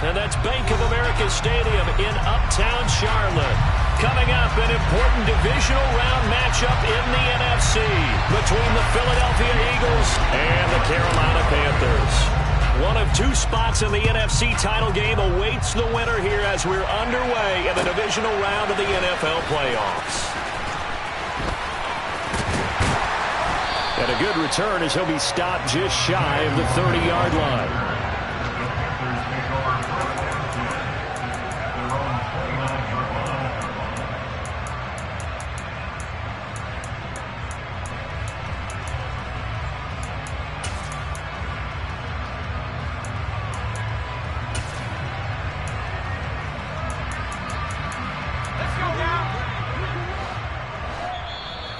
and that's Bank of America Stadium in Uptown Charlotte. Coming up, an important divisional round matchup in the NFC between the Philadelphia Eagles and the Carolina Panthers. One of two spots in the NFC title game awaits the winner here as we're underway in the divisional round of the NFL playoffs. And a good return as he'll be stopped just shy of the 30-yard line.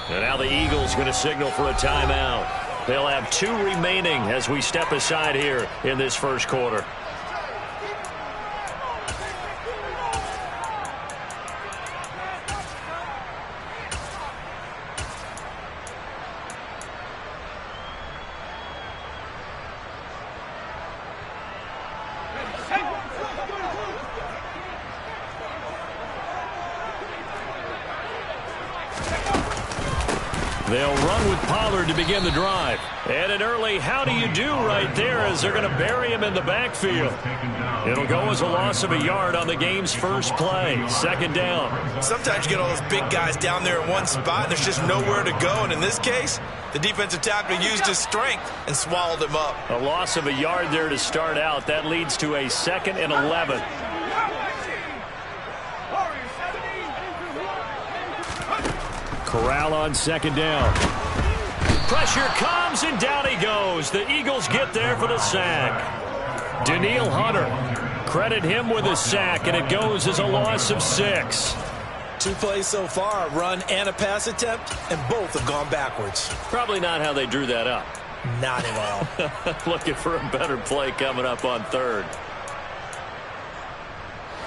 And now the Eagles going to signal for a timeout. They'll have 2 remaining as we step aside here in this first quarter. They'll run with Pollard to begin the drive. And an early how do you do right there as they're going to bury him in the backfield. It'll go as a loss of a yard on the game's first play. Second down. Sometimes you get all those big guys down there in one spot and there's just nowhere to go. And in this case, the defensive tackle used his strength and swallowed him up. A loss of a yard there to start out. That leads to a 2nd and 11. Corral on second down. Pressure comes, and down he goes. The Eagles get there for the sack. Danielle Hunter. Credit him with a sack, and it goes as a loss of 6. 2 plays so far, a run and a pass attempt, and both have gone backwards. Probably not how they drew that up. Not at all. Looking for a better play coming up on third.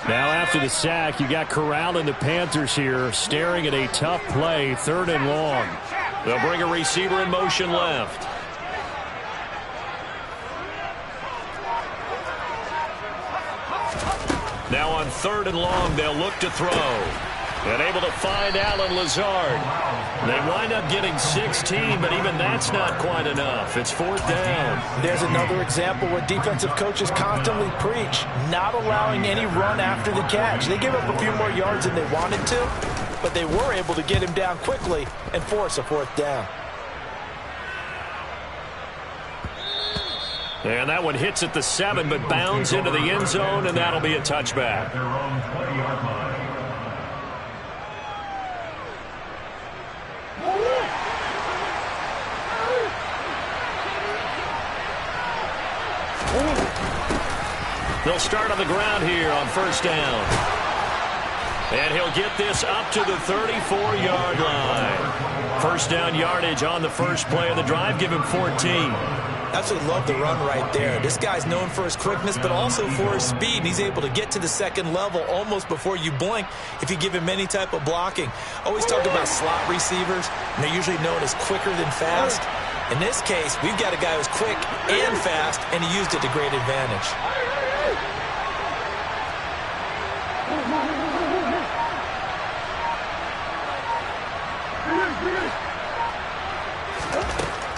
Now after the sack, you got Corral and the Panthers here staring at a tough play, 3rd and long. They'll bring a receiver in motion left. Now on 3rd and long, they'll look to throw. And able to find Allen Lazard. They wind up getting 16, but even that's not quite enough. It's 4th down. There's another example where defensive coaches constantly preach, not allowing any run after the catch. They gave up a few more yards than they wanted to, but they were able to get him down quickly and force a 4th down. And that one hits at the 7, but bounds into the end zone, and that'll be a touchback. They'll start on the ground here on 1st down. And he'll get this up to the 34-yard line. 1st down yardage on the first play of the drive. Give him 14. Absolutely love the run right there. This guy's known for his quickness, but also for his speed. And he's able to get to the 2nd level almost before you blink if you give him any type of blocking. Always talk about slot receivers, and they're usually known as quicker than fast. In this case, we've got a guy who's quick and fast, and he used it to great advantage.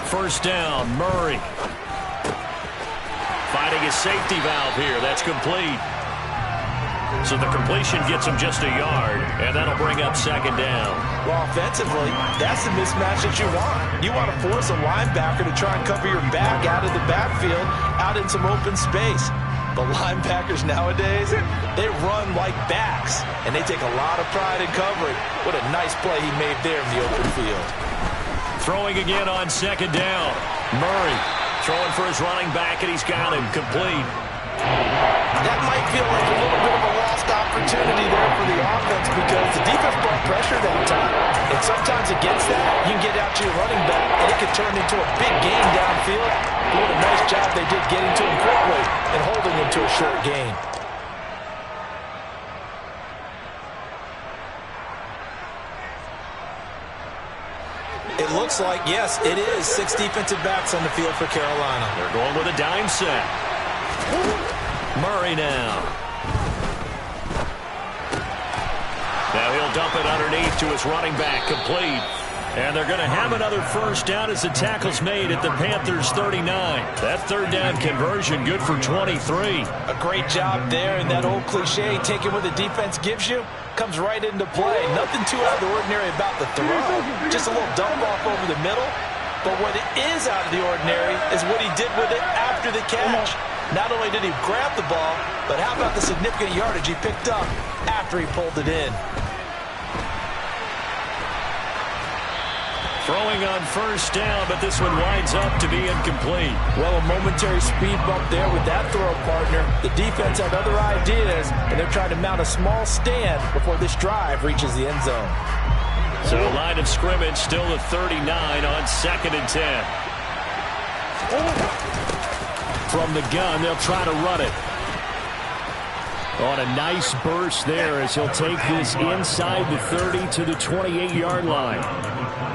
First down, Murray. Finding his safety valve here. That's complete. So the completion gets him just a yard, and that'll bring up 2nd down. Well, offensively, that's the mismatch that you want. You want to force a linebacker to try and cover your back out of the backfield, out in some open space. The linebackers nowadays, they run like backs, and they take a lot of pride in covering. What a nice play he made there in the open field. Throwing again on 2nd down. Murray throwing for his running back, and he's got him complete. That might feel like a little bit of a lost opportunity there for the offense because the defense brought pressure that time. And sometimes against that, you can get out to your running back, and it can turn into a big game downfield. What a nice job they did getting to him quickly and holding him to a short gain. It looks like, yes, it is 6 defensive backs on the field for Carolina. They're going with a dime set. Murray now. Now he'll dump it underneath to his running back, complete. And they're going to have another first down as the tackle's made at the Panthers' 39. That third down conversion good for 23. A great job there, and that old cliche, taking what the defense gives you, comes right into play. Nothing too out of the ordinary about the throw. Just a little dump off over the middle. But what is out of the ordinary is what he did with it after the catch. Not only did he grab the ball, but how about the significant yardage he picked up after he pulled it in. Throwing on first down, but this one winds up to be incomplete. Well, a momentary speed bump there with that throw partner. The defense had other ideas, and they're trying to mount a small stand before this drive reaches the end zone. So line of scrimmage still at 39 on 2nd and 10. From the gun, they'll try to run it. On a nice burst there as he'll take this inside the 30 to the 28-yard line.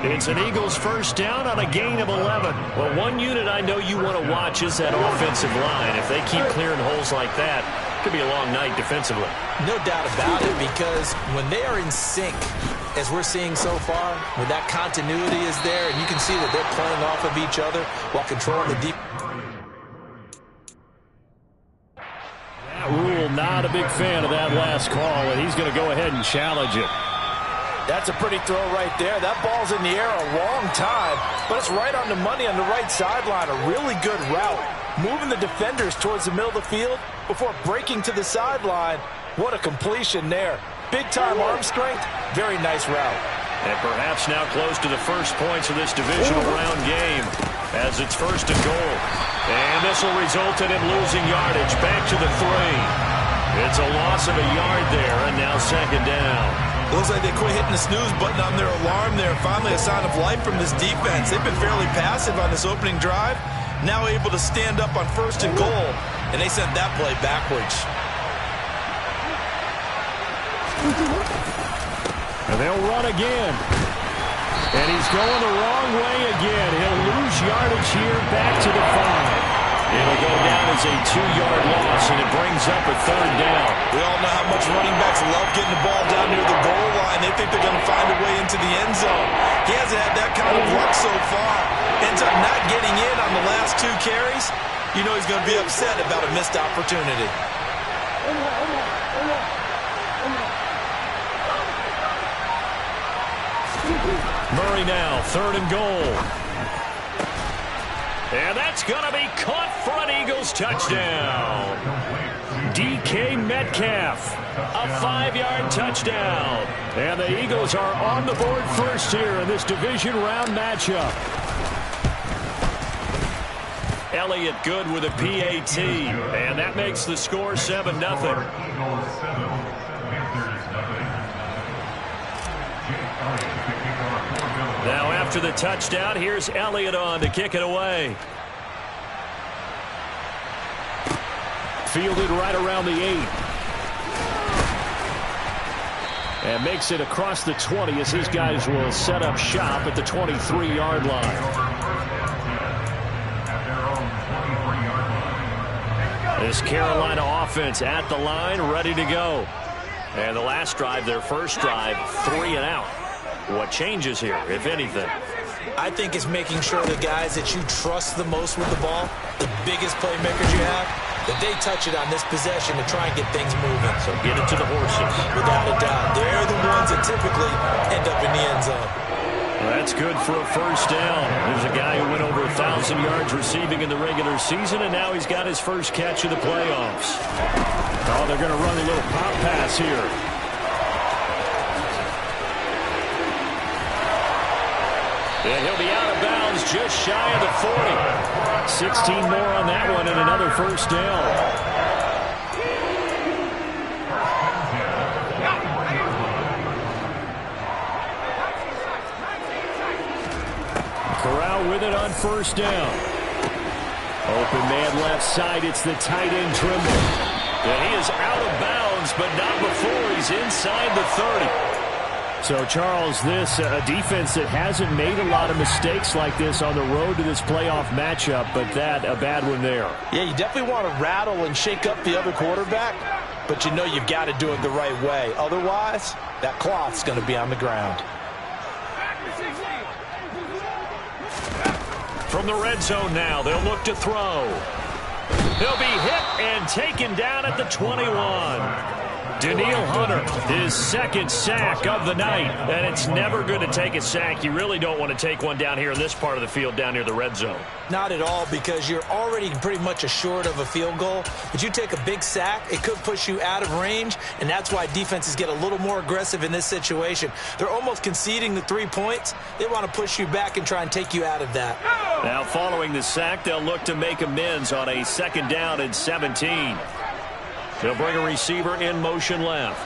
It's an Eagles first down on a gain of 11. Well, one unit I know you want to watch is that offensive line. If they keep clearing holes like that, it could be a long night defensively. No doubt about it, because when they are in sync, as we're seeing so far, when that continuity is there, and you can see that they're playing off of each other while controlling the deep. Rule not a big fan of that last call, and he's going to go ahead and challenge it. That's a pretty throw right there. That ball's in the air a long time, but it's right on the money on the right sideline. A really good route. Moving the defenders towards the middle of the field before breaking to the sideline. What a completion there. Big-time arm strength. Very nice route. And perhaps now close to the first points of this divisional round game as it's 1st and goal. And this will result in him losing yardage back to the 3. It's a loss of a yard there, and now 2nd down. Looks like they quit hitting the snooze button on their alarm there. Finally a sign of life from this defense. They've been fairly passive on this opening drive. Now able to stand up on 1st and goal, and they sent that play backwards. And they'll run again. And he's going the wrong way again. He'll lose yardage here back to the 5. It'll go down as a 2-yard loss, and it brings up a 3rd down. We all know how much running backs love getting the ball down near the goal line. They think they're going to find a way into the end zone. He hasn't had that kind of luck so far. Ends up not getting in on the last 2 carries. You know he's going to be upset about a missed opportunity. Murray now, 3rd and goal. And that's going to be caught for an Eagles touchdown. DK Metcalf, a 5-yard touchdown. And the Eagles are on the board first here in this division round matchup. Elliott good with a PAT, and that makes the score 7-0. Now after the touchdown, here's Elliott on to kick it away. Fielded right around the 8. And makes it across the 20 as his guys will set up shop at the 23-yard line. This Carolina offense at the line, ready to go. And the last drive, their first drive, 3 and out. What changes here, if anything? I think it's making sure the guys that you trust the most with the ball, the biggest playmakers you have, that they touch it on this possession to try and get things moving. So get it to the horses. Without a doubt. They're the ones that typically end up in the end zone. Well, that's good for a first down. There's a guy who went over 1,000 yards receiving in the regular season, and now he's got his first catch of the playoffs. Oh, they're going to run a little pop pass here. And he'll be out of bounds just shy of the 40. 16 more on that one and another first down. Corral with it on first down. Open man left side. It's the tight end Trimble. And he is out of bounds, but not before he's inside the 30. So, Charles, this a defense that hasn't made a lot of mistakes like this on the road to this playoff matchup, but that a bad one there. Yeah, you definitely want to rattle and shake up the other quarterback, but you know you've got to do it the right way. Otherwise, that cloth's going to be on the ground. From the red zone now, they'll look to throw. He'll be hit and taken down at the 21. Daniil Hunter, his second sack of the night, and it's never going to take a sack. You really don't want to take one down here in this part of the field down near the red zone. Not at all, because you're already pretty much assured of a field goal. But you take a big sack, it could push you out of range, and that's why defenses get a little more aggressive in this situation. They're almost conceding the 3 points. They want to push you back and try and take you out of that. Now, following the sack, they'll look to make amends on a 2nd down and 17. They'll bring a receiver in motion left.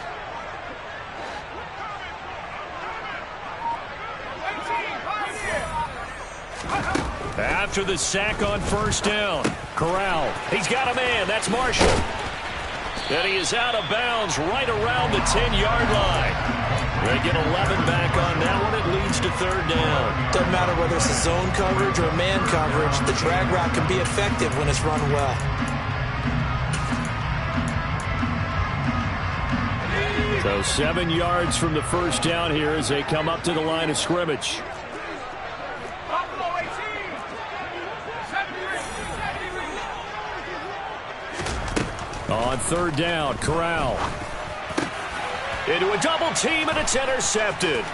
After the sack on 1st down, Corral. He's got a man. That's Marshall. And he is out of bounds right around the 10-yard line. They get 11 back on that one. It leads to 3rd down. Doesn't matter whether it's a zone coverage or man coverage. The drag route can be effective when it's run well. So 7 yards from the 1st down here as they come up to the line of scrimmage. On 3rd down, Corral. Into a double team, and it's intercepted.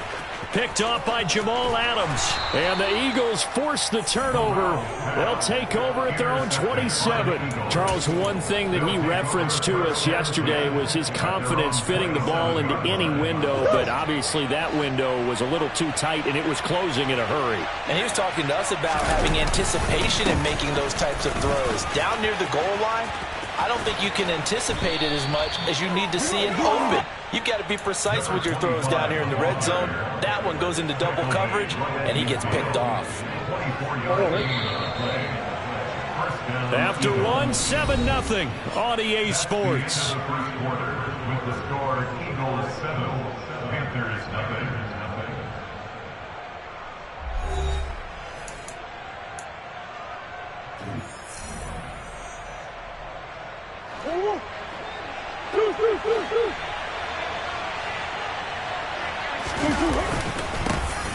Picked off by Jamal Adams. And the Eagles force the turnover. They'll take over at their own 27. Charles, one thing that he referenced to us yesterday was his confidence fitting the ball into any window, but obviously that window was a little too tight, and it was closing in a hurry. And he was talking to us about having anticipation in making those types of throws. Down near the goal line, I don't think you can anticipate it as much as you need to see it open. You've got to be precise with your throws down here in the red zone. That one goes into double coverage, and he gets picked off. After one, 7-0 on EA Sports.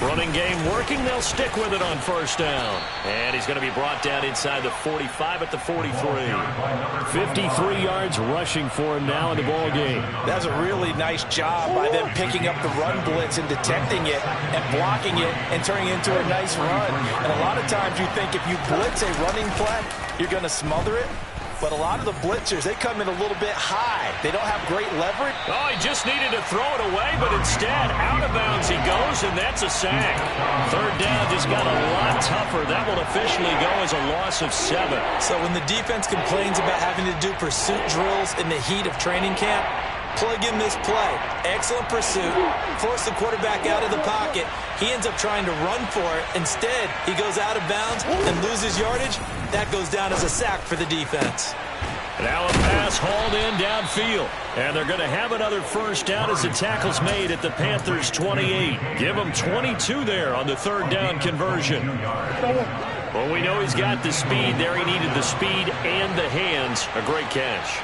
Running game working. They'll stick with it on 1st down. And he's going to be brought down inside the 45 at the 43. 53 yards rushing for him now in the ball game. That's a really nice job by them picking up the run blitz and detecting it and blocking it and turning it into a nice run. And a lot of times you think if you blitz a running play, you're going to smother it. But a lot of the blitzers, they come in a little bit high. They don't have great leverage. Oh, he just needed to throw it away, but instead, out of bounds he goes, and that's a sack. 3rd down just got a lot tougher. That will officially go as a loss of 7. So when the defense complains about having to do pursuit drills in the heat of training camp, plug in this play. Excellent pursuit. Force the quarterback out of the pocket. He ends up trying to run for it. Instead, he goes out of bounds and loses yardage. That goes down as a sack for the defense. Now a pass hauled in downfield. And they're going to have another 1st down as the tackle's made at the Panthers' 28. Give them 22 there on the 3rd down conversion. Well, we know he's got the speed there. He needed the speed and the hands. A great catch.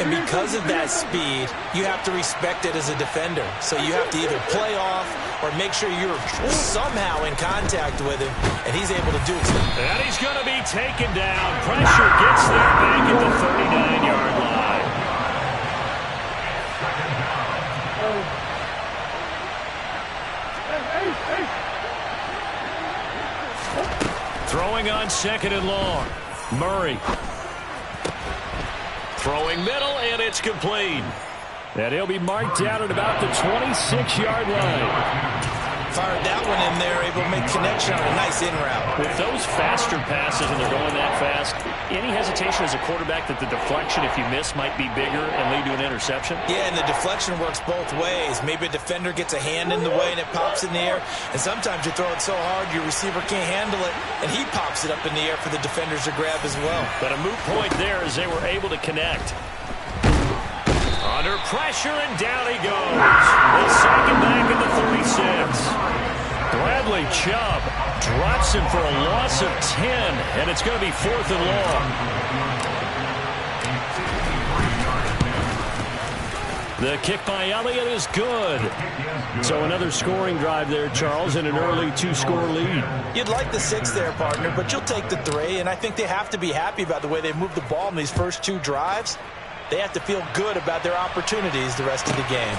And because of that speed, you have to respect it as a defender. So you have to either play off or make sure you're somehow in contact with him, and he's able to do it. And he's going to be taken down. Pressure gets there back at the 39-yard line. Throwing on 2nd and long. Murray. Throwing middle, and it's complete. And he'll be marked down at about the 26-yard line. Fired that one in there, able to make connection on a nice in route. With those faster passes, and they're going that fast, any hesitation as a quarterback that the deflection, if you miss, might be bigger and lead to an interception? Yeah, and the deflection works both ways. Maybe a defender gets a hand in the way and it pops in the air, and sometimes you throw it so hard your receiver can't handle it, and he pops it up in the air for the defenders to grab as well. But a moot point there as they were able to connect. Under pressure, and down he goes. They'll sack him back at the 36. Bradley Chubb drops him for a loss of 10, and it's going to be 4th and long. The kick by Elliott is good. So another scoring drive there, Charles, and an early 2-score lead. You'd like the 6 there, partner, but you'll take the 3, and I think they have to be happy about the way they moved the ball in these first 2 drives. They have to feel good about their opportunities the rest of the game.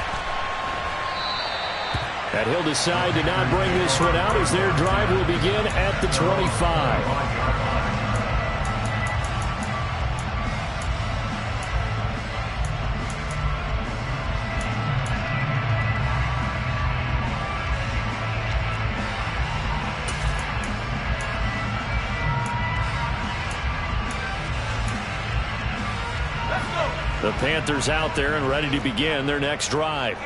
And he'll decide to not bring this one out as their drive will begin at the 25. The Panthers out there and ready to begin their next drive.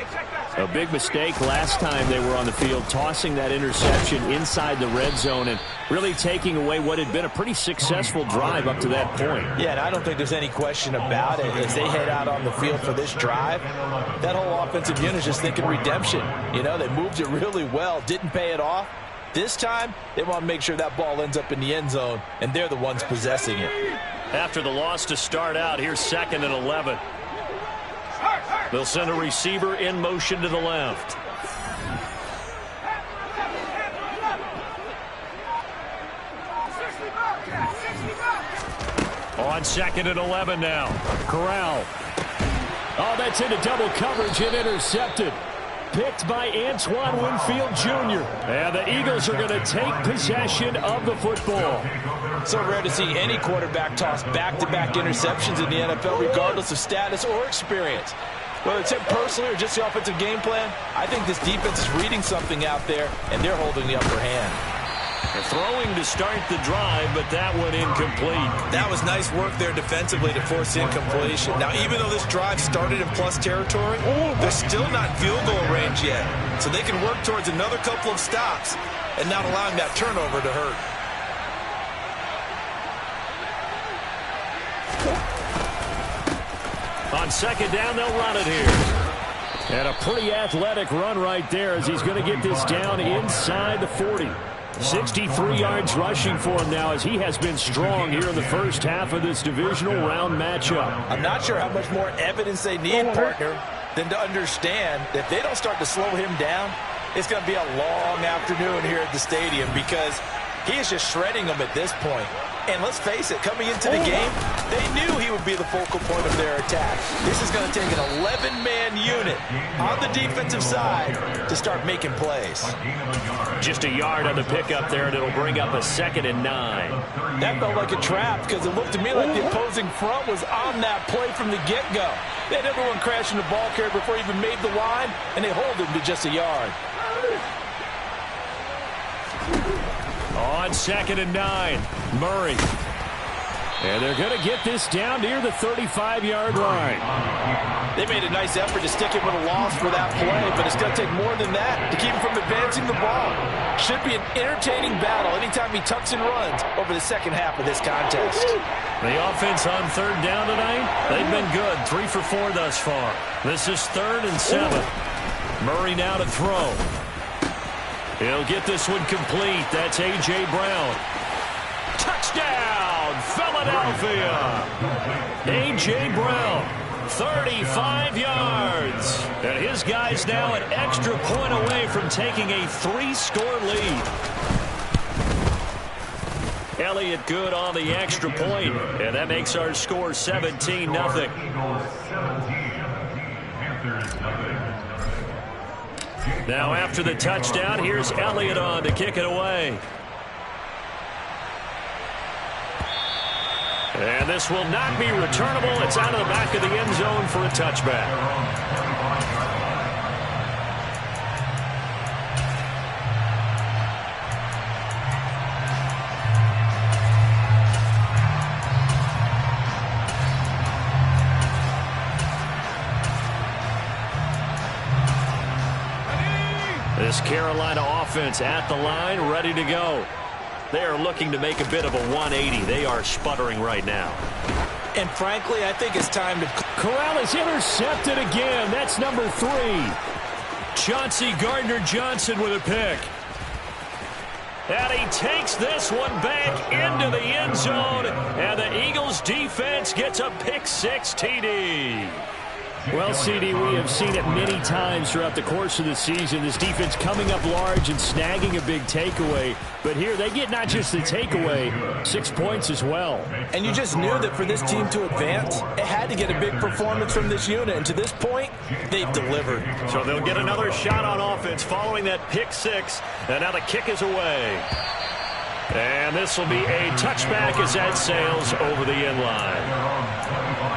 A big mistake last time they were on the field, tossing that interception inside the red zone and really taking away what had been a pretty successful drive up to that point. Yeah, and I don't think there's any question about it. As they head out on the field for this drive, that whole offensive unit is just thinking redemption. You know, they moved it really well, didn't pay it off. This time, they want to make sure that ball ends up in the end zone, and they're the ones possessing it. After the loss to start out, here's 2nd and 11. They'll send a receiver in motion to the left. On 2nd and 11 now. Corral. Oh, that's into double coverage and intercepted. Picked by Antoine Winfield Jr. And the Eagles are going to take possession of the football. So rare to see any quarterback toss back-to-back interceptions in the NFL, regardless of status or experience. Whether it's him personally or just the offensive game plan, I think this defense is reading something out there, and they're holding the upper hand. They're throwing to start the drive, but that one incomplete. That was nice work there defensively to force incompletion. Now, even though this drive started in plus territory, they're still not in field goal range yet. So they can work towards another couple of stops and not allowing that turnover to hurt. On 2nd down, they'll run it here. And a pretty athletic run right there as he's going to get this down inside the 40. 63 yards rushing for him now as he has been strong here in the first half of this divisional round matchup. I'm not sure how much more evidence they need, partner, than to understand that if they don't start to slow him down, it's going to be a long afternoon here at the stadium because he is just shredding them at this point. And let's face it, coming into the game, they knew he would be the focal point of their attack. This is going to take an 11-man unit on the defensive side to start making plays. Just a yard on the pickup there, and it'll bring up a 2nd and 9. That felt like a trap because it looked to me like the opposing front was on that play from the get-go. They had everyone crashing the ball carrier before he even made the line, and they hold him to just a yard. On 2nd and 9, Murray. And they're going to get this down near the 35-yard line. They made a nice effort to stick him with a loss for that play, but it's going to take more than that to keep him from advancing the ball. Should be an entertaining battle anytime he tucks and runs over the second half of this contest. The offense on 3rd down tonight, they've been good. 3 for 4 thus far. This is 3rd and 7. Murray now to throw. He'll get this one complete. That's A.J. Brown. Touchdown, Philadelphia. A.J. Brown, 35 yards. And his guys now an extra point away from taking a 3-score lead. Elliott good on the extra point, and that makes our score 17-0. Now after the touchdown, here's Elliott on to kick it away. And this will not be returnable. It's out of the back of the end zone for a touchback. This Carolina offense at the line, ready to go. They are looking to make a bit of a 180. They are sputtering right now. And frankly, I think it's time to... Corral is intercepted again. That's number 3. Chauncey Gardner-Johnson with a pick. And he takes this one back into the end zone. And the Eagles defense gets a pick 6 TD. Well, CD, we have seen it many times throughout the course of the season. This defense coming up large and snagging a big takeaway. But here they get not just the takeaway, 6 points as well. And you just knew that for this team to advance, it had to get a big performance from this unit. And to this point, they've delivered. So they'll get another shot on offense following that pick 6. And now the kick is away. And this will be a touchback as that sails over the end line.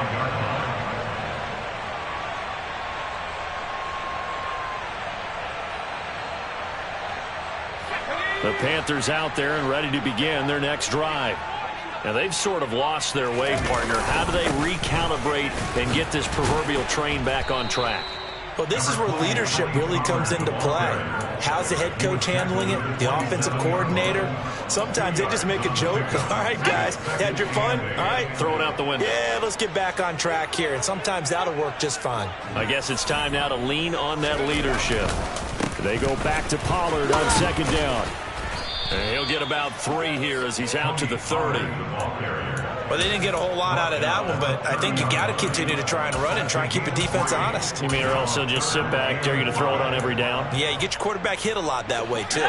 The Panthers out there and ready to begin their next drive. Now, they've sort of lost their way, partner. How do they recalibrate and get this proverbial train back on track? Well, this is where leadership really comes into play. How's the head coach handling it? The offensive coordinator? Sometimes they just make a joke. All right, guys, had your fun? All right. Throw it out the window. Yeah, let's get back on track here. And sometimes that'll work just fine. I guess it's time now to lean on that leadership. They go back to Pollard on second down. And he'll get about 3 here as he's out to the 30. Well, they didn't get a whole lot out of that one, but I think you got to continue to try and run and try and keep the defense honest. You mean or also just sit back, dare you to throw it on every down? Yeah, you get your quarterback hit a lot that way, too.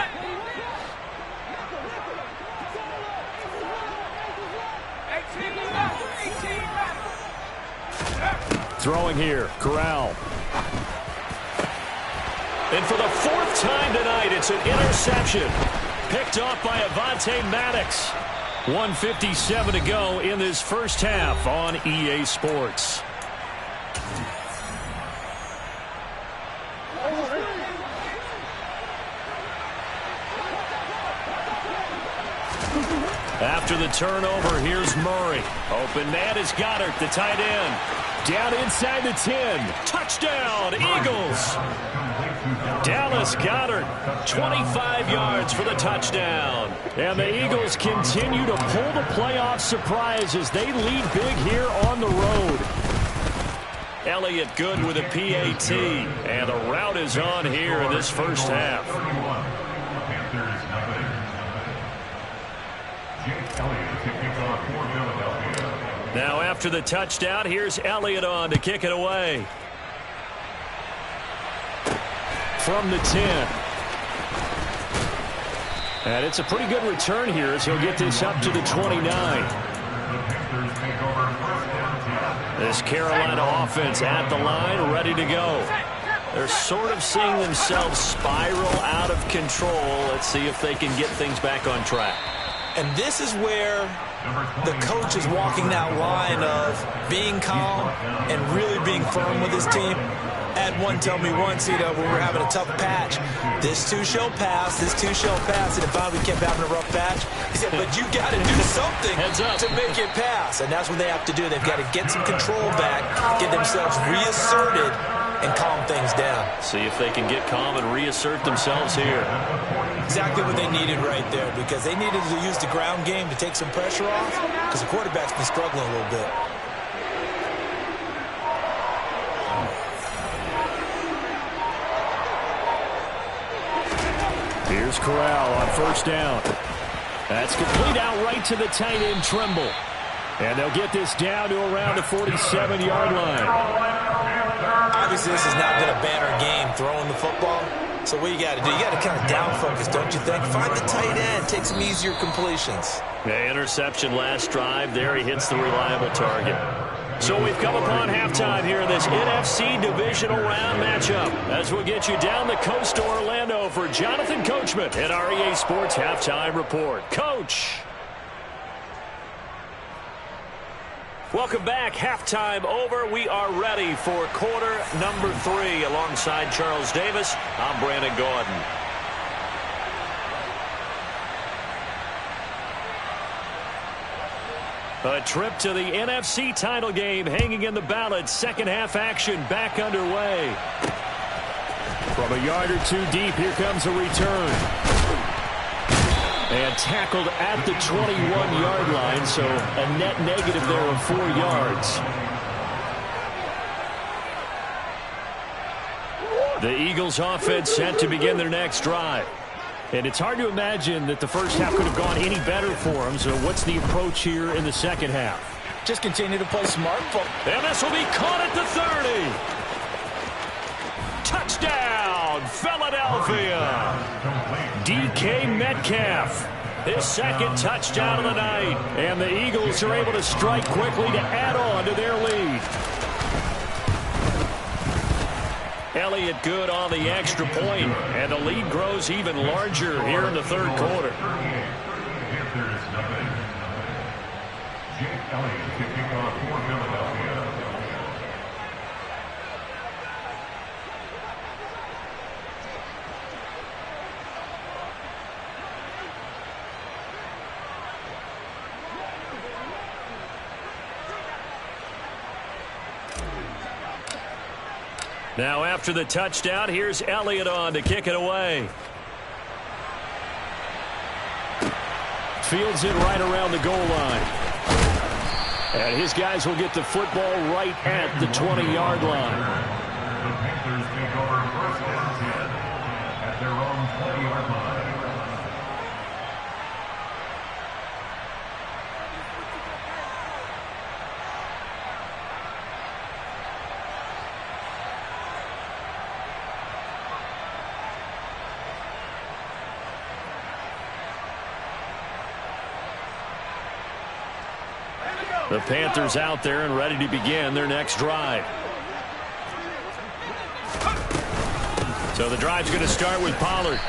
Throwing here, Corral. And for the 4th time tonight, it's an interception. Picked off by Avonte Maddox. 1:57 to go in this first half on EA Sports. After the turnover, here's Murray. Open man is Goddard, the tight end. Down inside the 10. Touchdown, Eagles. Dallas Goedert, 25 yards for the touchdown. And the Eagles continue to pull the playoff surprise as they lead big here on the road. Elliott good with a PAT. And the route is on here in this first half. Now after the touchdown, here's Elliott on to kick it away. From the 10. And it's a pretty good return here as he'll get this up to the 29. This Carolina offense at the line, ready to go. They're sort of seeing themselves spiral out of control. Let's see if they can get things back on track. And this is where the coach is walking that line of being calm and really being firm with his team. I had one tell me once, when we were having a tough patch, this too shall pass, this too shall pass, and if we kept having a rough patch, he said, but you got to do something to make it pass. And that's what they have to do. They've got to get some control back, get themselves reasserted, and calm things down. See if they can get calm and reassert themselves here. Exactly what they needed right there, because they needed to use the ground game to take some pressure off, because the quarterback's been struggling a little bit. Here's Corral on first down. That's complete out right to the tight end, Trimble. And they'll get this down to around the 47-yard line. Obviously, this has not been a banner game throwing the football. So what you got to do, you got to kind of down focus, don't you think? Find the tight end, take some easier completions. Yeah, interception last drive. There he hits the reliable target. So we've come upon halftime here in this NFC divisional round matchup. As we'll get you down the coast to Orlando for Jonathan Coachman at our EA Sports Halftime Report. Coach! Welcome back. Halftime over. We are ready for quarter number 3. Alongside Charles Davis, I'm Brandon Gordon. A trip to the NFC title game hanging in the balance. Second half action back underway. From a yard or two deep, here comes a return. And tackled at the 21-yard line, so a net negative there of 4 yards. The Eagles offense set to begin their next drive. And it's hard to imagine that the first half could have gone any better for them. So what's the approach here in the second half? Just continue to play smart. And this will be caught at the 30. Touchdown, Philadelphia. DK Metcalf. His second touchdown of the night. And the Eagles are able to strike quickly to add on to their lead. Elliott good on the extra point, and the lead grows even larger here in the third quarter. Now after the touchdown, here's Elliott on to kick it away. Fields it right around the goal line. And his guys will get the football right at the 20-yard line. The Panthers take over first and 10 at their own 20-yard line. The Panthers out there and ready to begin their next drive. So the drive's going to start with Pollard.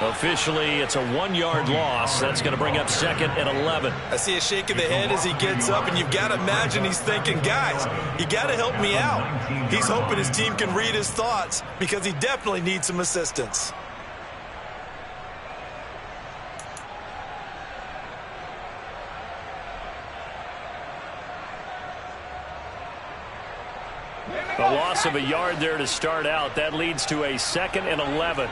Officially, it's a 1-yard loss. That's going to bring up second and 11. I see a shake of the head as he gets up, and you've got to imagine he's thinking, guys, you got to help me out. He's hoping his team can read his thoughts because he definitely needs some assistance. A loss of a yard there to start out. That leads to a second and 11.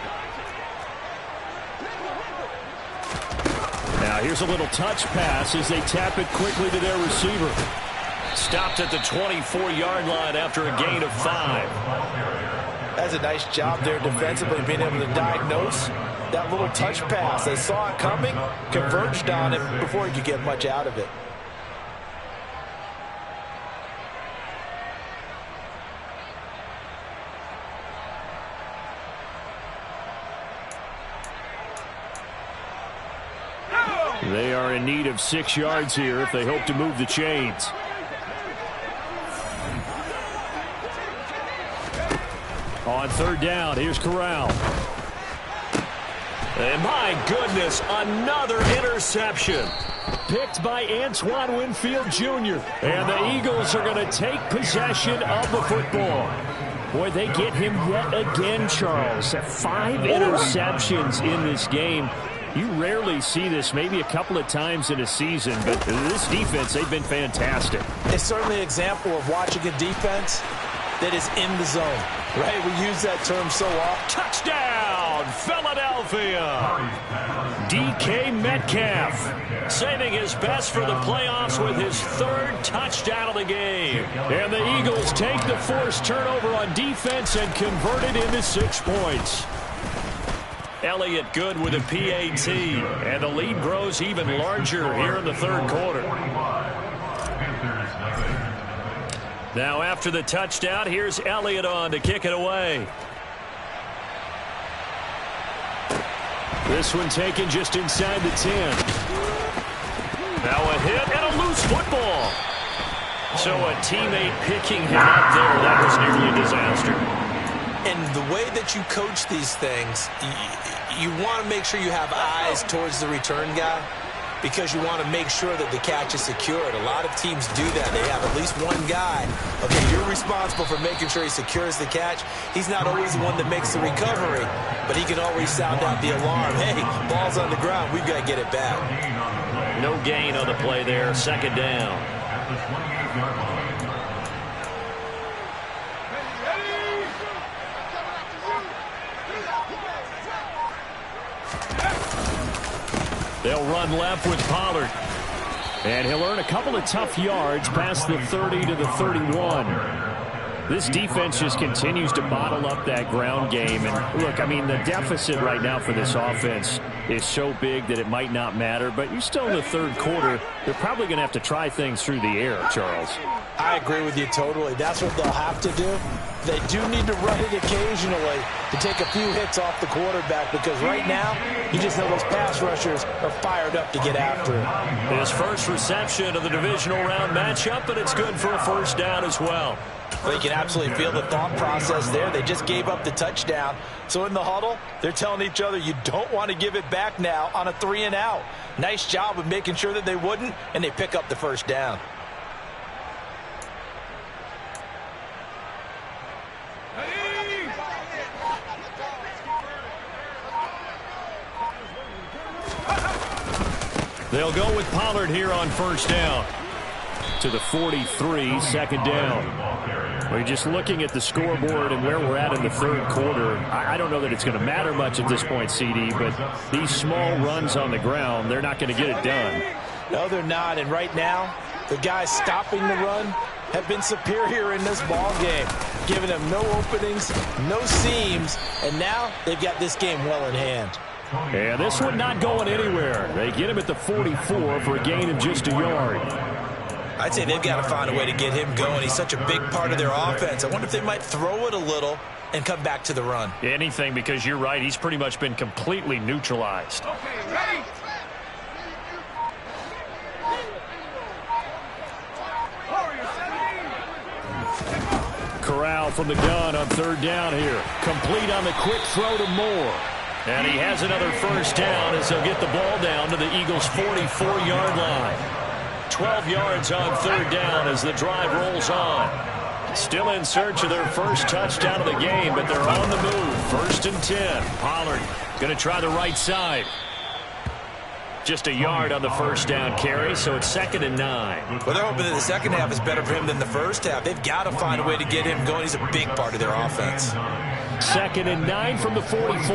Now here's a little touch pass as they tap it quickly to their receiver. Stopped at the 24-yard line after a gain of 5. That's a nice job there defensively, being able to diagnose that little touch pass. They saw it coming, converged on it before he could get much out of it. They are in need of 6 yards here if they hope to move the chains. On third down, here's Corral. And my goodness, another interception. Picked by Antoine Winfield Jr. And the Eagles are going to take possession of the football. Boy, they get him yet again, Charles. 5 interceptions in this game. You rarely see this, maybe a couple of times in a season, but this defense, they've been fantastic. It's certainly an example of watching a defense that is in the zone, right? We use that term so often. Touchdown, Philadelphia! DK Metcalf saving his best for the playoffs with his 3rd touchdown of the game. And the Eagles take the forced turnover on defense and convert it into 6 points. Elliott good with a PAT, and the lead grows even larger here in the third quarter. Now after the touchdown, here's Elliott on to kick it away. This one taken just inside the 10. Now a hit and a loose football. So a teammate picking him up there, that was nearly a disaster. And the way that you coach these things, you want to make sure you have eyes towards the return guy because you want to make sure that the catch is secured. A lot of teams do that. They have at least one guy. Okay, you're responsible for making sure he secures the catch. He's not always the one that makes the recovery, but he can always sound out the alarm. Hey, ball's on the ground. We've got to get it back. No gain on the play there. Second down. At the 28-yard line. They'll run left with Pollard. And he'll earn a couple of tough yards past the 30 to the 31. This defense just continues to bottle up that ground game. And look, I mean, the deficit right now for this offense is so big that it might not matter. But you're still in the third quarter. They're probably going to have to try things through the air, Charles. I agree with you totally. That's what they'll have to do. They do need to run it occasionally to take a few hits off the quarterback, because right now, you just know those pass rushers are fired up to get after it. His first reception of the divisional round matchup, but it's good for a first down as well. Well, you can absolutely feel the thought process there. They just gave up the touchdown. So in the huddle, they're telling each other, you don't want to give it back now on a 3-and-out. Nice job of making sure that they wouldn't, and they pick up the first down. They'll go with Pollard here on first down. To the 43, second down. We're just looking at the scoreboard and where we're at in the third quarter. I don't know that it's going to matter much at this point, CD, but these small runs on the ground, they're not going to get it done. No, they're not. And right now, the guys stopping the run have been superior in this ball game, giving them no openings, no seams, and now they've got this game well in hand. And this one not going anywhere. They get him at the 44 for a gain of just a yard. I'd say they've got to find a way to get him going. He's such a big part of their offense. I wonder if they might throw it a little and come back to the run. Anything, because you're right. He's pretty much been completely neutralized. Okay, ready? Corral from the gun on third down here. Complete on the quick throw to Moore. And he has another first down as they'll get the ball down to the Eagles' 44-yard line. 12 yards on third down as the drive rolls on. Still in search of their first touchdown of the game, but they're on the move. First and 10. Pollard going to try the right side. Just a yard on the first down carry, so it's second and 9. Well, they're hoping that the second half is better for him than the first half. They've got to find a way to get him going. He's a big part of their offense. Second and 9 from the 44.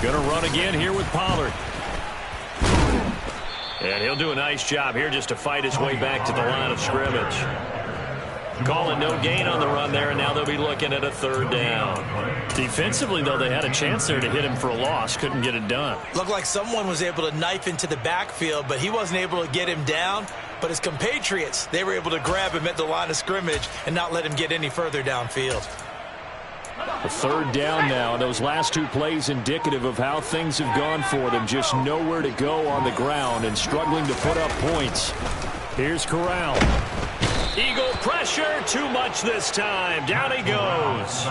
Going to run again here with Pollard. And he'll do a nice job here just to fight his way back to the line of scrimmage. Calling no gain on the run there, and now they'll be looking at a third down. Defensively, though, they had a chance there to hit him for a loss. Couldn't get it done. Looked like someone was able to knife into the backfield, but he wasn't able to get him down. But his compatriots, they were able to grab him at the line of scrimmage and not let him get any further downfield. A third down now. Those last two plays indicative of how things have gone for them. Just nowhere to go on the ground and struggling to put up points. Here's Corral. Eagle pressure. Too much this time. Down he goes.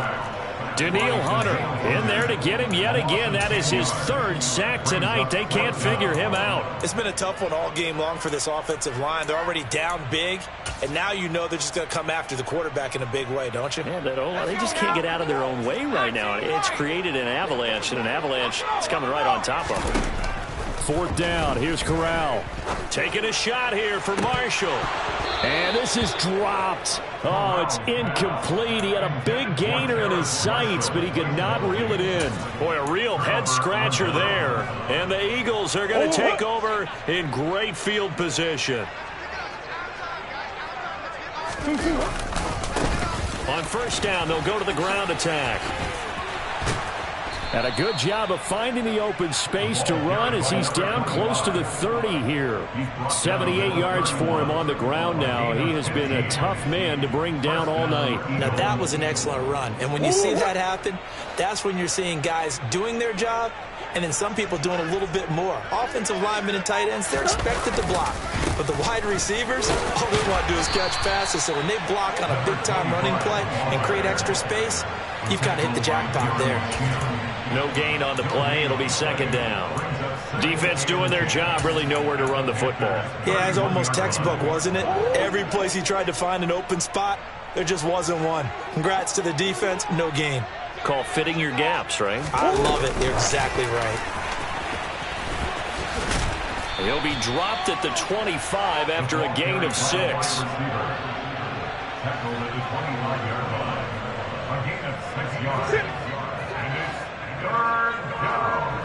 Daniil Hunter in there to get him yet again. That is his third sack tonight. They can't figure him out. It's been a tough one all game long for this offensive line. They're already down big, and now you know they're just going to come after the quarterback in a big way, don't you? Yeah, they just can't get out of their own way right now. It's created an avalanche, and an avalanche is coming right on top of them. Fourth down. Here's Corral. Taking a shot here for Marshall. And this is dropped. Oh, it's incomplete. He had a big gainer in his sights, but he could not reel it in. Boy, a real head-scratcher there. And the Eagles are going to take over in great field position. On first down, they'll go to the ground attack. And a good job of finding the open space to run as he's down close to the 30 here. 78 yards for him on the ground now. He has been a tough man to bring down all night. Now, that was an excellent run. And when you see that happen, that's when you're seeing guys doing their job and then some people doing a little bit more. Offensive linemen and tight ends, they're expected to block. But the wide receivers, all they want to do is catch passes. So when they block on a big-time running play and create extra space, you've got to hit the jackpot there. No gain on the play. It'll be second down. Defense doing their job. Really nowhere to run the football. Yeah, it's almost textbook, wasn't it? Every place he tried to find an open spot, there just wasn't one. Congrats to the defense. No gain. Call fitting your gaps, right? I love it. You're exactly right. He'll be dropped at the 25 after a gain of 6. Tackled at the 21-yard line. A gain of 6 yards. Third down.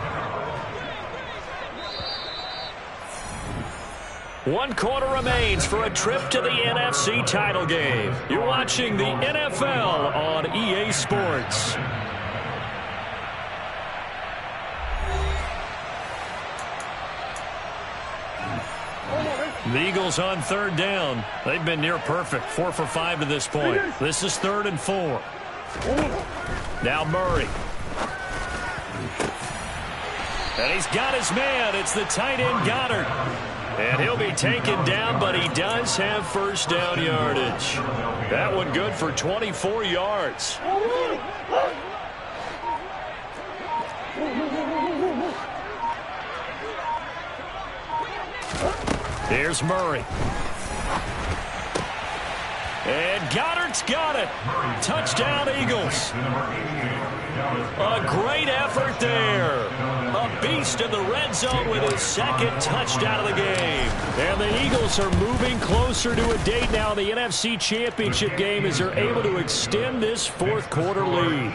1 quarter remains for a trip to the NFC title game. You're watching the NFL on EA Sports. The Eagles on third down. They've been near perfect, 4 for 5 to this point. This is 3rd and 4. Now Murray. And he's got his man. It's the tight end Goddard. And he'll be taken down, but he does have first down yardage. That one good for 24 yards. Here's Murray. And Goddard's got it. Touchdown, Eagles. A great effort there. A beast in the red zone with his 2nd touchdown of the game. And the Eagles are moving closer to a date now in the NFC Championship game as they're able to extend this 4th quarter lead.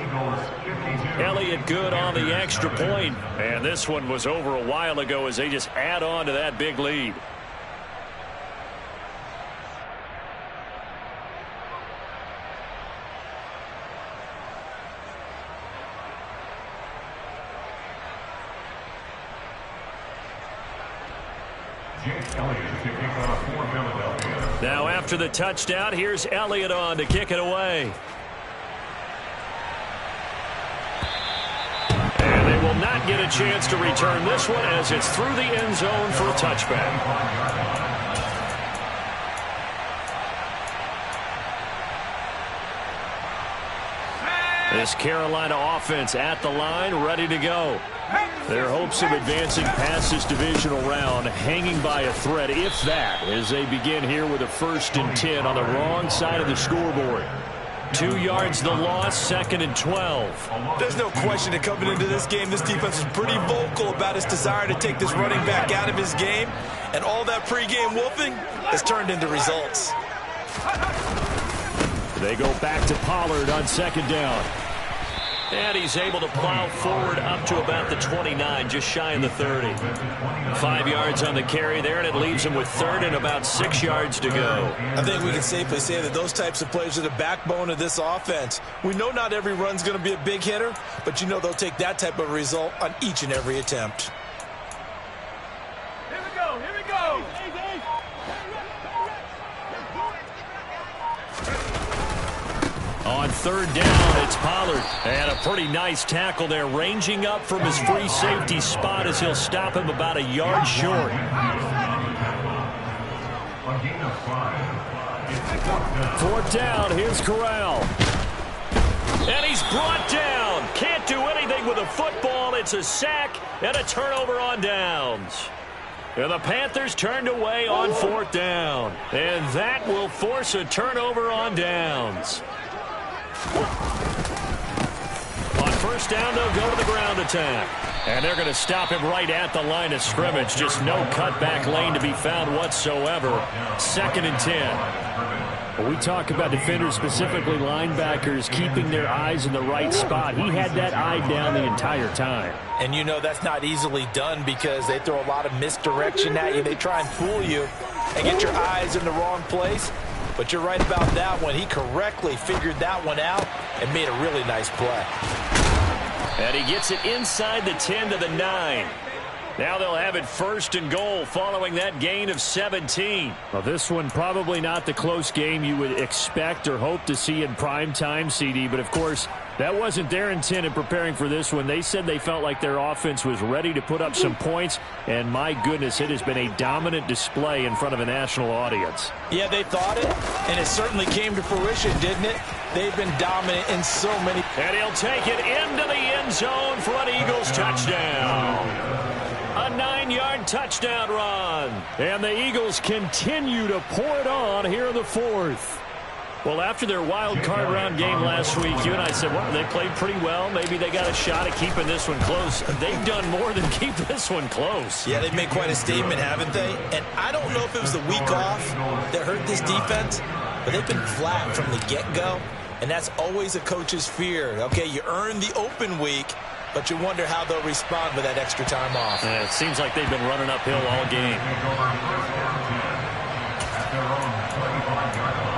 Elliott good on the extra point. And this one was over a while ago as they just add on to that big lead. Now after the touchdown, here's Elliott on to kick it away. And they will not get a chance to return this one as it's through the end zone for a touchback. This Carolina offense at the line, ready to go. Their hopes of advancing past this divisional round hanging by a thread, if that, as they begin here with a 1st and 10 on the wrong side of the scoreboard. 2 yards the loss, 2nd and 12. There's no question that coming into this game, this defense is pretty vocal about its desire to take this running back out of his game. And all that pregame wolfing has turned into results. They go back to Pollard on 2nd down. And he's able to plow forward up to about the 29, just shy of the 30. 5 yards on the carry there, and it leaves him with 3rd and about 6 yards to go. I think we can safely say that those types of plays are the backbone of this offense. We know not every run's going to be a big hitter, but you know they'll take that type of result on each and every attempt. Here we go, here we go! On 3rd down, it's Pollard. And a pretty nice tackle there, ranging up from his free safety spot as he'll stop him about a yard short. 4th down, here's Corral. And he's brought down. Can't do anything with a football. It's a sack and a turnover on downs. And the Panthers turned away on 4th down. And that will force a turnover on downs. On 1st down, they'll go to the ground attack. And they're going to stop him right at the line of scrimmage. Just no cutback lane to be found whatsoever. 2nd and 10. When we talk about defenders, specifically linebackers, keeping their eyes in the right spot, he had that eye down the entire time. And you know that's not easily done because they throw a lot of misdirection at you. They try and fool you and get your eyes in the wrong place. But you're right about that one. He correctly figured that one out and made a really nice play. And he gets it inside the 10 to the 9. Now they'll have it 1st and goal following that gain of 17. Well, this one probably not the close game you would expect or hope to see in prime time, CD. But, of course, that wasn't their intent in preparing for this one. They said they felt like their offense was ready to put up some points. And, my goodness, it has been a dominant display in front of a national audience. Yeah, they thought it, and it certainly came to fruition, didn't it? They've been dominant in so many. And he'll take it into the end zone for an Eagles touchdown. A 9-yard touchdown run. And the Eagles continue to pour it on here in the 4th. Well, after their wild card round game last week, you and I said, well, they played pretty well. Maybe they got a shot at keeping this one close. They've done more than keep this one close. Yeah, they've made quite a statement, haven't they? And I don't know if it was the week off that hurt this defense, but they've been flat from the get-go. And that's always a coach's fear. Okay, you earn the open week, but you wonder how they'll respond with that extra time off. Yeah, it seems like they've been running uphill all game. At their own 25-yard line.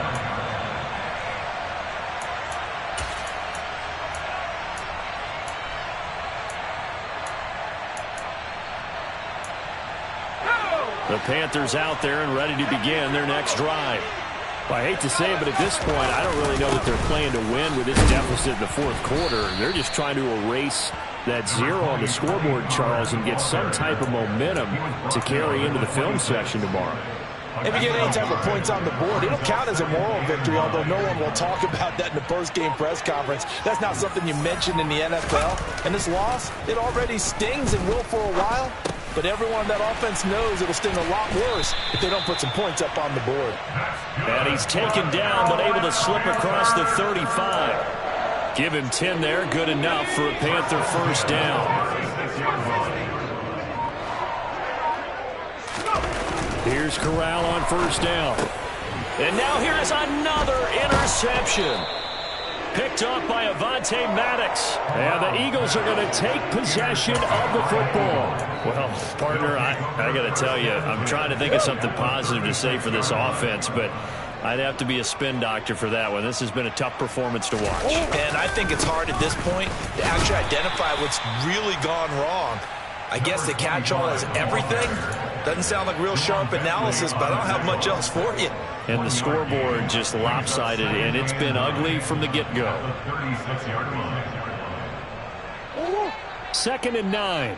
The Panthers out there and ready to begin their next drive. Well, I hate to say it, but at this point, I don't really know that they're playing to win with this deficit in the fourth quarter. They're just trying to erase that 0 on the scoreboard, Charles, and get some type of momentum to carry into the film session tomorrow. If you get any type of points on the board, it'll count as a moral victory, although no one will talk about that in the post-game press conference. That's not something you mentioned in the NFL. And this loss, it already stings and will for a while. But everyone on that offense knows it'll sting a lot worse if they don't put some points up on the board. And he's taken down, but able to slip across the 35. Give him 10 there, good enough for a Panther first down. Here's Corral on first down. And now here is another interception. Picked off by Avonte Maddox. And the Eagles are going to take possession of the football. Well, partner, I got to tell you, I'm trying to think of something positive to say for this offense, but I'd have to be a spin doctor for that one. This has been a tough performance to watch. And I think it's hard at this point to actually identify what's really gone wrong. I guess the catch-all is everything. Doesn't sound like real sharp analysis, but I don't have much else for you. And the scoreboard just lopsided, and it's been ugly from the get-go. 36-yard line. 2nd and 9.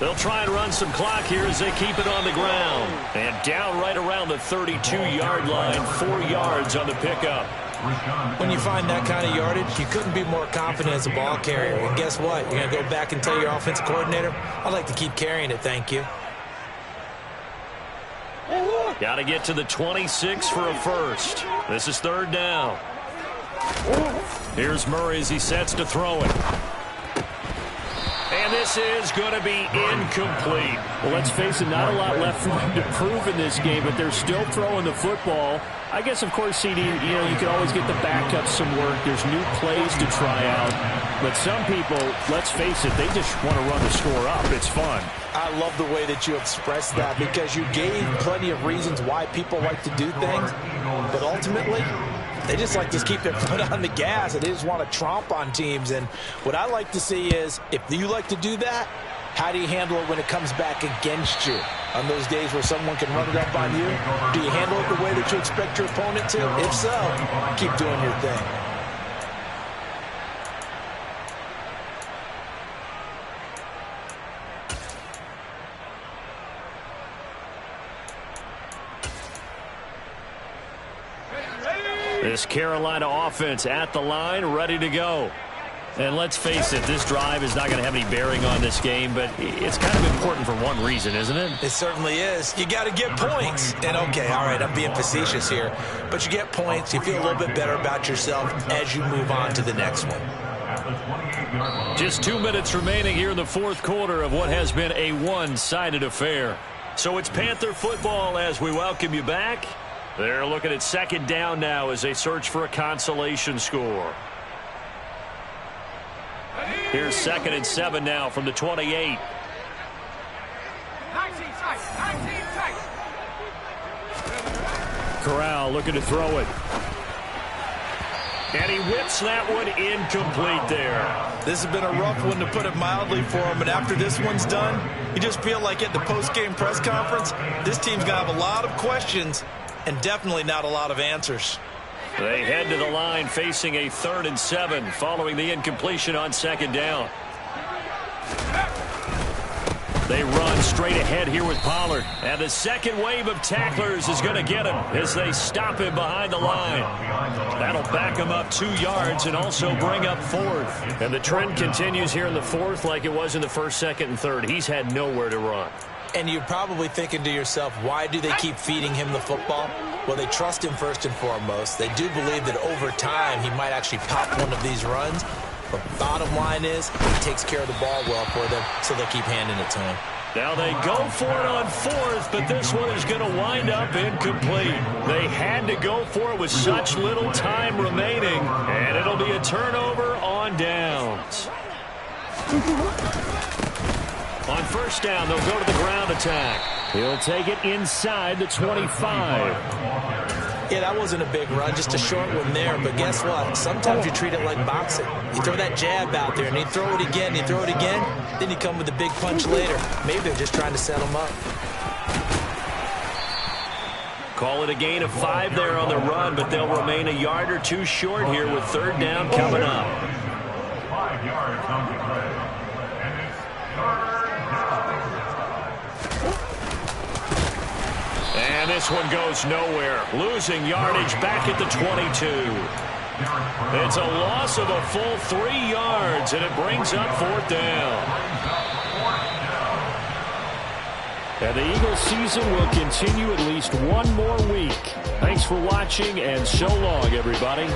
They'll try and run some clock here as they keep it on the ground. And down right around the 32-yard line, 4 yards on the pickup. When you find that kind of yardage, you couldn't be more confident as a ball carrier. And guess what? You're going to go back and tell your offensive coordinator, I'd like to keep carrying it, thank you. Got to get to the 26 for a first. This is 3rd down. Here's Murray as he sets to throw it. And this is going to be incomplete. Well, let's face it, not a lot left for them to prove in this game, but they're still throwing the football. I guess, of course, CD, you can always get the backups some work. There's new plays to try out. But some people, let's face it, they just want to run the score up. It's fun. I love the way that you expressed that because you gave plenty of reasons why people like to do things. But ultimately, they just like to keep their foot on the gas, and they just want to tromp on teams. And what I like to see is, if you like to do that, how do you handle it when it comes back against you? On those days where someone can run it up on you, do you handle it the way that you expect your opponent to? If so, keep doing your thing. This Carolina offense at the line, ready to go. And let's face it, this drive is not going to have any bearing on this game, but it's kind of important for one reason, isn't it? It certainly is. You got to get points. And, okay, all right, I'm being facetious here. But you get points, you feel a little bit better about yourself as you move on to the next one. Just 2 minutes remaining here in the fourth quarter of what has been a one-sided affair. So it's Panther football as we welcome you back. They're looking at 2nd down now as they search for a consolation score. Here's 2nd and 7 now from the 28. Corral looking to throw it. And he whips that one incomplete there. This has been a rough one, to put it mildly, for him. And after this one's done, you just feel like at the post-game press conference, this team's going to have a lot of questions and definitely not a lot of answers. They head to the line facing a 3rd and 7 following the incompletion on 2nd down. They run straight ahead here with Pollard. And the second wave of tacklers is going to get him as they stop him behind the line. That'll back him up 2 yards and also bring up 4th. And the trend continues here in the 4th like it was in the 1st, 2nd, and 3rd. He's had nowhere to run. And you're probably thinking to yourself, why do they keep feeding him the football? Well, they trust him first and foremost. They do believe that over time he might actually pop one of these runs. But bottom line is, he takes care of the ball well for them, so they'll keep handing it to him. Now they go for it on fourth, but this one is going to wind up incomplete. They had to go for it with such little time remaining, and it'll be a turnover on downs. On first down, they'll go to the ground attack. He'll take it inside the 25. Yeah, that wasn't a big run, just a short one there. But guess what? Sometimes you treat it like boxing. You throw that jab out there, and you throw it again, then you come with a big punch later. Maybe they're just trying to set him up. Call it a gain of 5 there on the run, but they'll remain a yard or two short here with third down coming up. 5 yards on the play. And it's third down. And this one goes nowhere. Losing yardage back at the 22. It's a loss of a full 3 yards, and it brings up fourth down. And the Eagles season will continue at least one more week. Thanks for watching, and so long, everybody.